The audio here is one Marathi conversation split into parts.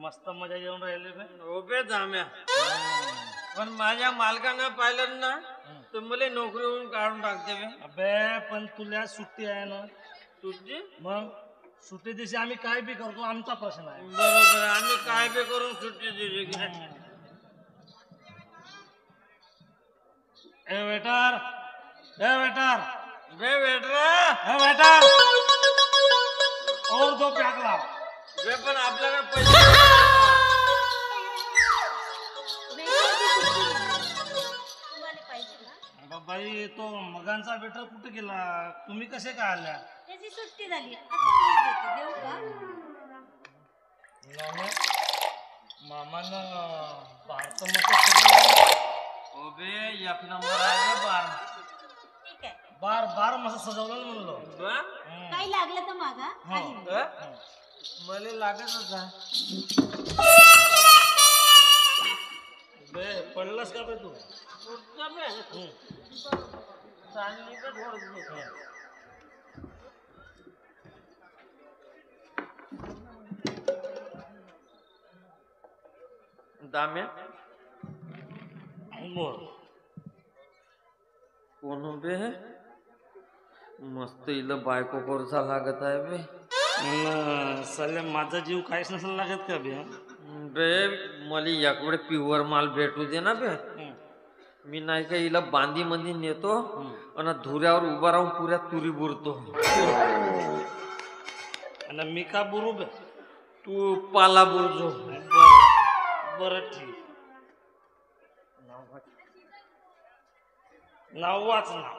मस्त मजा येऊन राहिली बे. हो बे जाम्या. पण माझ्या मालकानं पाहिलं ना तर मला नोकरीवरून काढून टाकते बे. अबे पण तुला सुट्टी आहे ना. सुट्टी मग सुट्टी दिवशी आम्ही काय बी करतो आमचा प्रश्न आहे. बरोबर आम्ही काय बी करून सुट्टी दिली काय. ए वेटर ए वेटर बे वेटरा ए वेटर और दो प्याक लाव. बे पण आपल्याकडे पैसे बाई तो मगांचा वेटर कुठे गेला. तुम्ही कसे काय आल्या. त्याची सुट्टी झाली आता देऊ का. मामानं भारत मस्त हो बे एक नंबर आहे बे बार. ठीक आहे बार बार मस्त सजवलं म्हणलो. काही लागलं तर मागा. मला लागत होता. बे पडलास का बे तू. चालली का थोडं. दाम्या कोण बे मस्त इला बायको कोरसा लागत आहे बे. सल्या माझा जीव काहीच नसेल लागत का बे. बे मला याकडे प्युअर माल भेटू दे ना बे. मी नाही का हिला बांधी मध्ये नेतो आणि धुऱ्यावर उभा राहून पुऱ्या तुरी बुरतो. आणि मी का बुरू बे. तू पाला बुरजो. बरं ठीक. नाव वाच ना.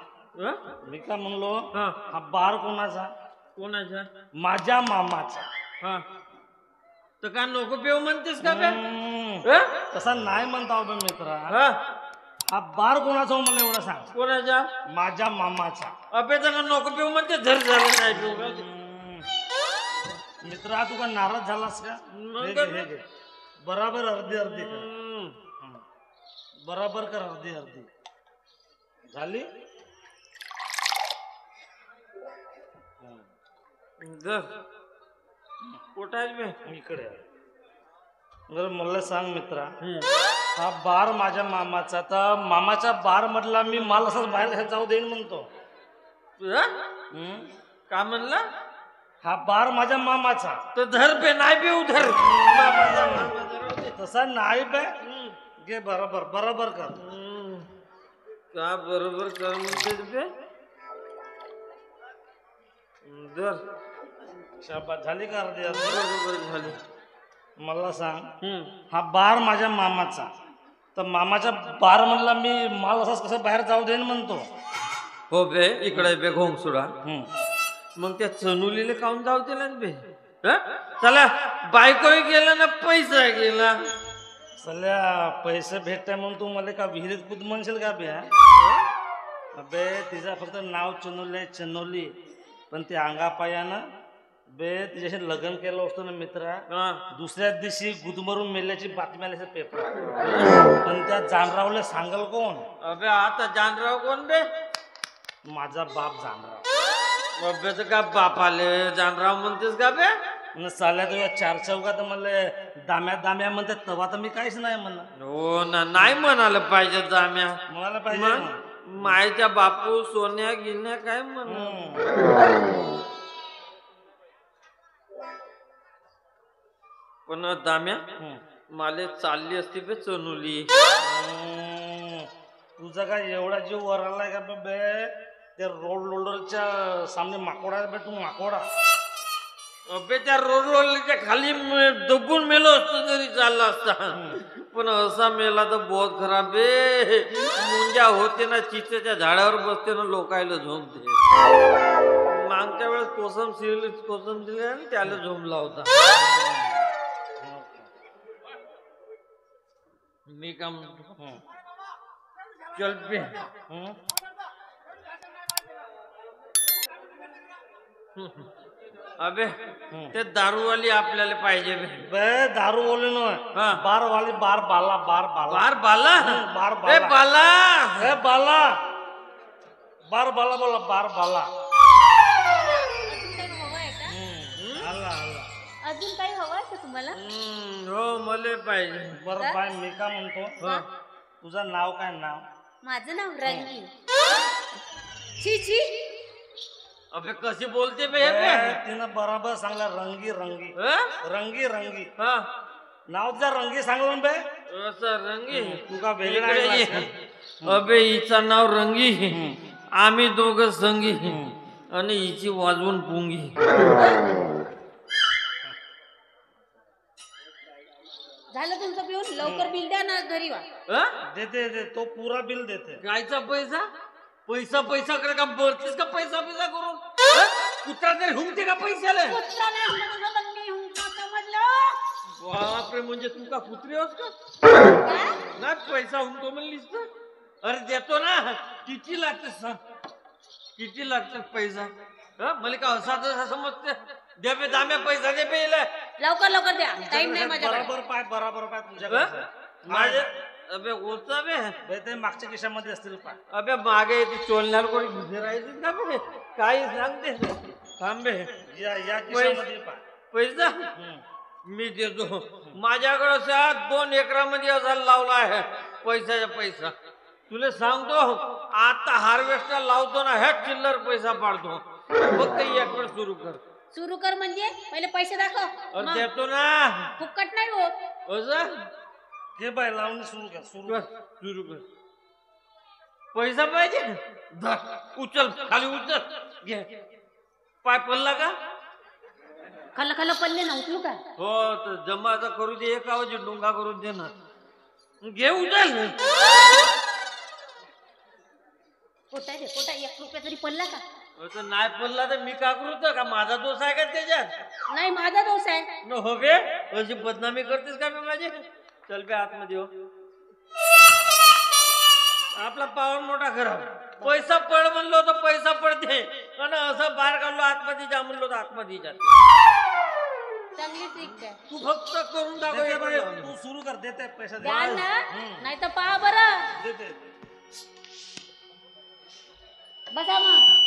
मी का म्हणलो हा बार कोणाचा. कोणाचा. माझ्या मामाचा. हा तर का नको पेव म्हणतेस का बे. तसा नाही म्हणता बे मित्रा. हा बार कोणाचा हो मला एवढं सांग. कोणाचा. माझ्या मामाचा. अबे का नको पेव म्हणते धर झालं नाही पेव. मित्रा तू का नाराज झालास का. हे घे. बराबर अर्धी अर्धी कर. बराबर कर अर्धी अर्धी झाली. कुठं आहे बे. इकडे बरं मला सांग मित्रा. हा बार माझ्या मामाचा. तर मामाच्या बार मधला मी माल असाच बाहेर जाऊ देईन म्हणतो. का म्हणला. हा बार माझ्या मामाचा. तर धर पे नाही पे उधर. तसा नाही बे. घे बरोबर बरोबर कर. का बरोबर कर म्हणते बे. धर. शाबास झाली का अर्धी अर्धी. बरोबर झाली. मला सांग हा बार माझ्या मामाचा. तर मामाच्या बार मधला मी माल असाच कसं बाहेर जाऊ देईन म्हणतो. हो बे इकडे बे घोंग सुडा. मग त्या चनुलीला काऊन जाऊ दिला बे. चला बायकोही गेला ना पैसा गेला. सल्या पैसे भेटताय म्हणून तू मला का विहिरीत कूद म्हणशील का बे. अबे तिचं फक्त नाव चनोली चनोली. पण ते अंगापायानं बे तिच्याशी लग्न केलं असतं ना मित्रा. दुसऱ्या दिवशी गुदमरून मेल्याची बातमी आली पेपर. पण त्या जानरावला सांगल कोण. अबे आता जानराव कोण बे. माझा बाप जानराव. अभ्याच का बाप आले जानराव म्हणतेस का बे. चालल्या तुझ्या चार चौकात मला दाम्या दाम्या म्हणतात तेव्हा तर मी काहीच नाही म्हणणार. हो ना नाही म्हणायला पाहिजे दाम्या. म्हणायला पाहिजे. मायच्या बापू सोन्या गिन्या काय म्हण. पण दाम्या माले चालली असती बे चनुली. तुझा काय एवढा जीव वर आलाय का बे. त्या रोड लोडरच्या सामने माकोडा बे. तू माकोडा. अबे त्या रोड रोलच्या खाली दबून मेलो असतो तरी चालला असता. पण असा मेला तर बहुत खराब बे. मुंजा होते ना चिचेच्या झाडावर बसते ना लोकायला झोमते. मागच्या वेळेस कोसम दिले आणि त्याला झोमला होता. मी का म्हणतो चल पे. अबे ते दारूवाली आपल्याला पाहिजे बे. दारू बोलली ना. बार वाली बार बाला बार बाला बार बाला बार ए बाला ए बाला बार बाला बोला बार बाला. अजून काही हवंय का. आला आला. अजून काही हवंय तर तुम्हाला हो मले पाहिजे. बरं बाय मी का म्हणतो हा. तुझं नाव काय नाव? माझं नाव रंगी. छी छी. अबे कशी बोलते बे हे बे, बे? तिनं बरोबर सांगला रंगी रंगी हं? रंगी रंगी. हा नाव तुझं रंगी सांगलं बे. असं रंगी तू का वेगळा इकडे आहेस ये. का? अबे हिचं नाव रंगी, आम्ही दोघं संगी आणि हिची वाजवून पुंगी. झालं तुमचं पिऊन लवकर बिल द्या ना घरी वा. हं? देते तो पुरा बिल देते. कायचा पैसा पैसा पैसा कर का बोलतेस का पैसा पैसा करून हं? कुत्रा तरी हुंकते का पैशाला? कुत्रा नाही म्हणत होता, तर मी हुंका समजलं. बापरे म्हणजे तू का कुत्री होस का? काय? नाही पैसा हुंकतो म्हणलीस तर अरे देतो ना. किती लागते सांग किती लागते पैसा? हं? मला का असा तसा समजते? दे बे दाम्या पैसा दे बे हिला. लवकर लवकर द्या, टाइम नाही माझ्याकडे. बरोबर पाय तुझ्याकडे. हं? माझे अबे ओचा बे बे ते मागच्या खिशामध्ये असतील पाय. अबे मागे ती चोलण्याला कोणी घुसे राहायचे का बे? काही सांगते थांबे या खिशामध्ये पाय. पैसा मी देतो. माझ्याकडे 2 एकरामध्ये असा लावला आहे पैशाचा पैसा. तुला सांगतो आता हार्वेस्टला लावतो ना ह्या चिल्लर पैसा पाडतो. फक्त एकवर सुरू कर. सुरू कर म्हणजे पहिले पैसे दाखव. अरे मग देतो ना. फुकट नाही होत. असं घे बाय लावणी सुरू कर सुरू कर, कर. सुरू कर. पैसा पाहिजे धर, उचल खाली उचल घे. पाय पडला का? खाल्लं खाल्लं पडले ना, उचलू का? हो तर जमाचा करू दे. एक आवाज डोंगा करून दे ना. घे उचल. पोटा दे पोटा. 1 रुपया तरी पडला का? असं नाही पडला तर मी का करू तर का माझा दोष आहे का त्याच्यात? नाही माझा दोष आहे. न हो बे अशी बदनामी करतेस का बे माझी? चल बे आतमध्ये हो. आपला पावर मोठा खराब. पैसा पड म्हणलो तर पैसा पडते आणि असं बाहेर काढलो आतमध्ये जा म्हणलो तर आतमध्ये जाते. चांगली ट्रिक आहे. तू फक्त करून दाखव देते हे बाई, बघ. तू सुरू कर. देते पैसा द्या दे. ना, नाही तर पहा बरं. देते. बसा मग.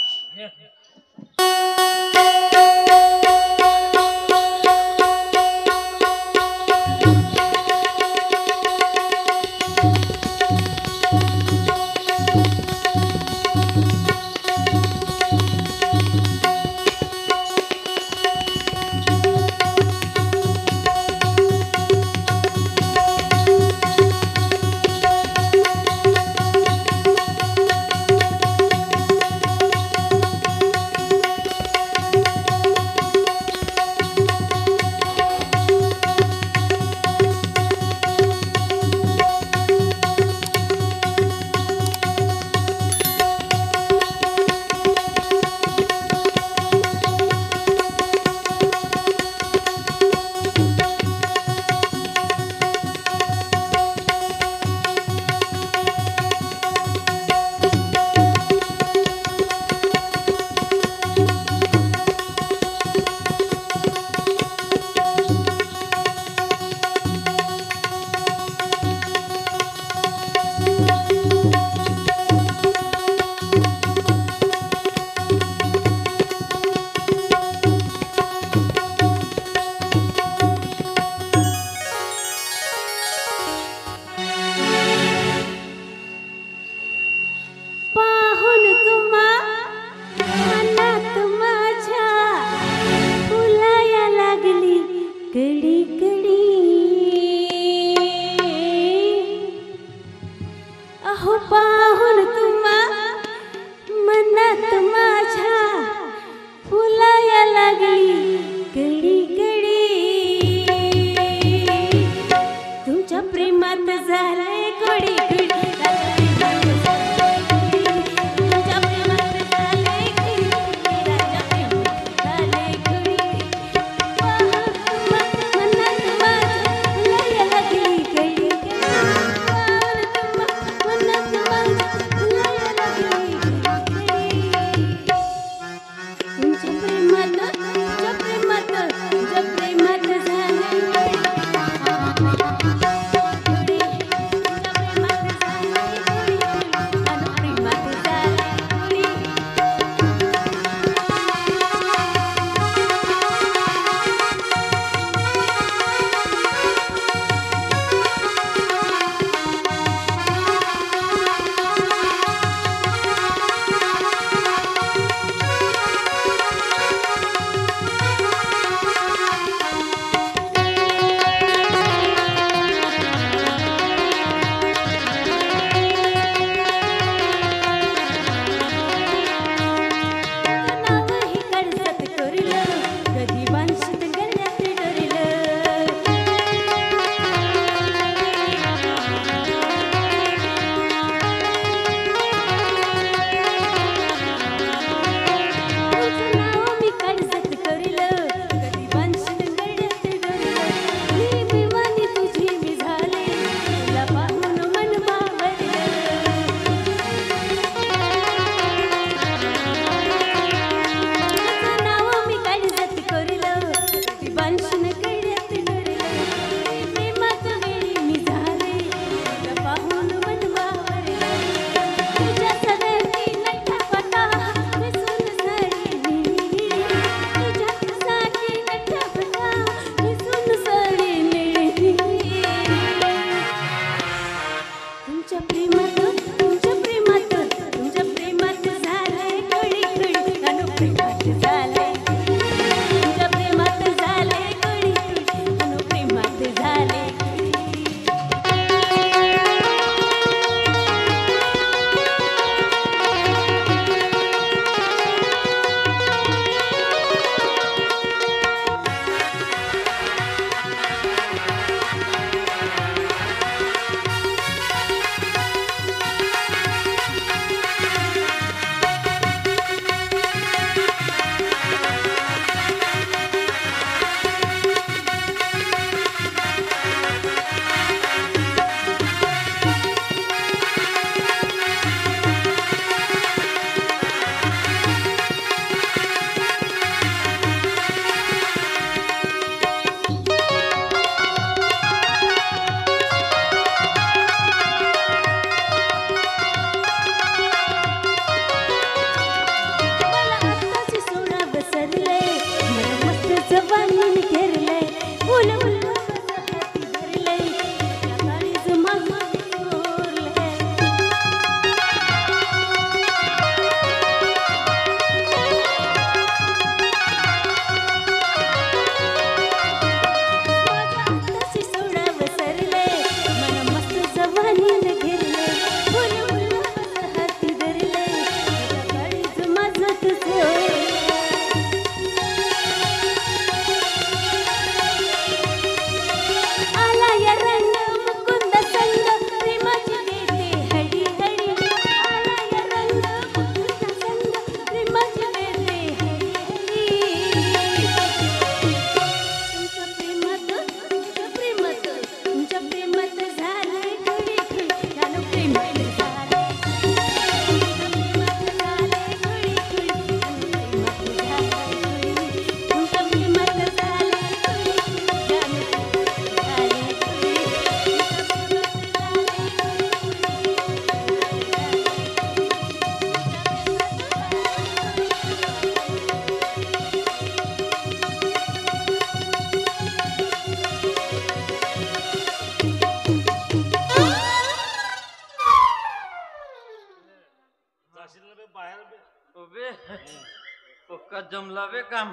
पक्का जमला बे काम.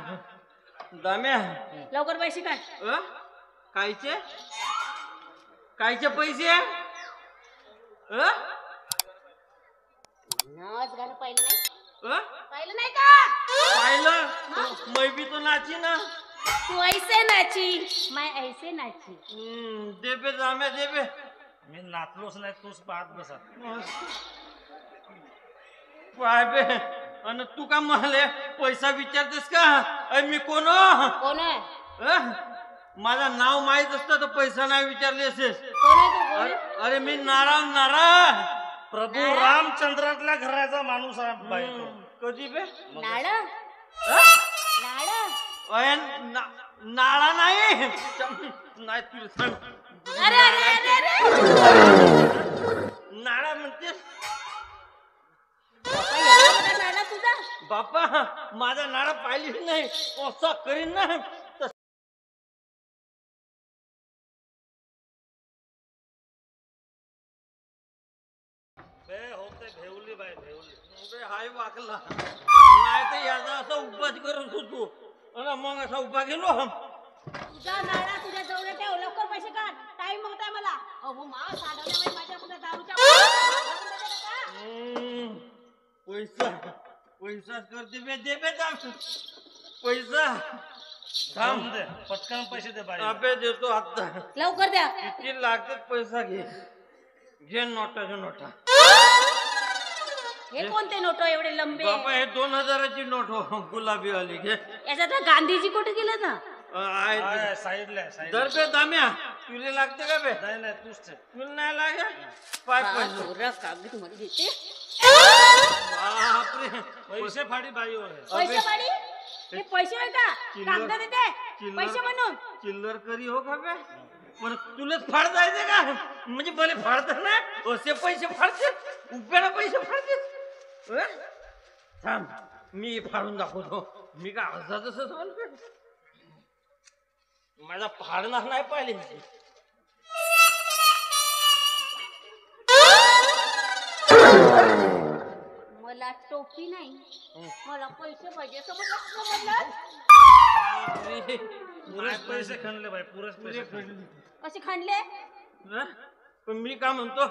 दाम्या लवकर पैसे काढ. कायचे कायचे पैसे? नाच गाणं पाहिलं नाही? अ? पाहिलं नाही का? पाहिलं मै बी तो नाची ना. तू ऐसे नाची, मैं ऐसे नाची. दे बे दाम्या दे बे. मी नाचलोच नाही, तूच पाहत बसा. पाय बे. आणि तू का मला पैसा विचारतेस का? मी कोण? कोण आहे? माझं नाव माहित असतं तर पैसा नाही विचारले असेस. कोण आहे तू? कोण आहे? अरे मी नारा. प्रभू रामचंद्रातल्या घराचा माणूस आहे बाई तो. कधी बे? नाड नाड. अय, नाळा नाही नाही तुला सांग. अरे अरे अरे अरे नाळा म्हणतेस? बापा, एवढा मोठा नाडा तुझा? बापा माझा नाळा पाहिली नाही. असा करीन ना. बे होते भेवली बाई भेवली. हाय वाकला नाही तर याचा असा उपाच करत होतो आणि मग असा उभा गेलो. तुझा नाडा तुझ्या जवळ ठेव. लवकर पैसे काढ. टाइम होताय मला. अहो मा साडवल्या माझ्या पुढे दारूच्या पैसा करते बे. दे बे दाम पैसा. थांब दे, पटकन पैसे दे बाई. अबे देतो आता. लवकर द्या. किती लागतात पैसा घे. घे नोटाच्या नोटा. हे कोणते नोट एवढे लंबे? बाबा हे 2000ची नोट हो गुलाबी वाली घे. याच्यात गांधीजी कुठे गेलं ना? आहे साईडला दर पे दाम्या तुला लागते का बे? नाही नाही तूच ठेव. तुला नाही लागे? पाय पैसे. कागद तुम्हाला देते. बापरे पैसे फाडी बाई हो. पैसे पाडी? हे पैसे होय का? कागद देते पैसे म्हणून. चिल्लर करी हो का बे? पण तुलाच फाड जायचे का? म्हणजे भले फाडत ना असे पैसे फाडते. उभ्याला पैसे फाडते. थांब मी फाडून दाखवतो. मी का अर्धा तसंच म्हणतो. माझा फाडणार नाही पाहिले. मला टोपी नाही, मला पैसे पाहिजे. समजलं? पुरेच पैसे खणले बाई, पुरेच पैसे खणले. कसे खणले? पण मी काय म्हणतो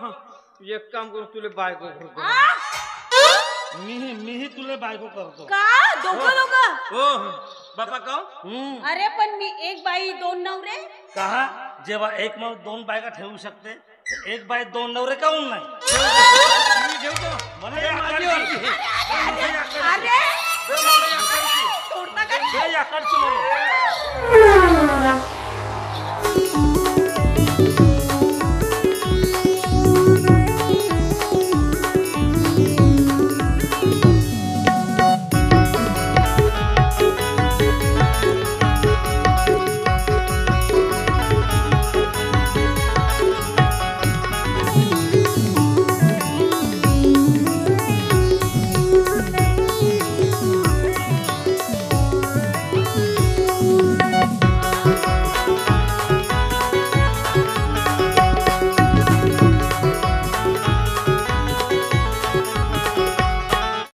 एक काम करू तुला बायको करतो. मीही तुला बायको करतो. का दोघं? हो बापा का? अरे पण मी एक बाई दोन नवरे. कहा जेव्हा एक मग दोन बायका ठेवू शकते, एक बाई दोन नवरे काऊन नाही? मी ठेवतो. मला या आकडची. अरे सोडता का? या आकडची मला.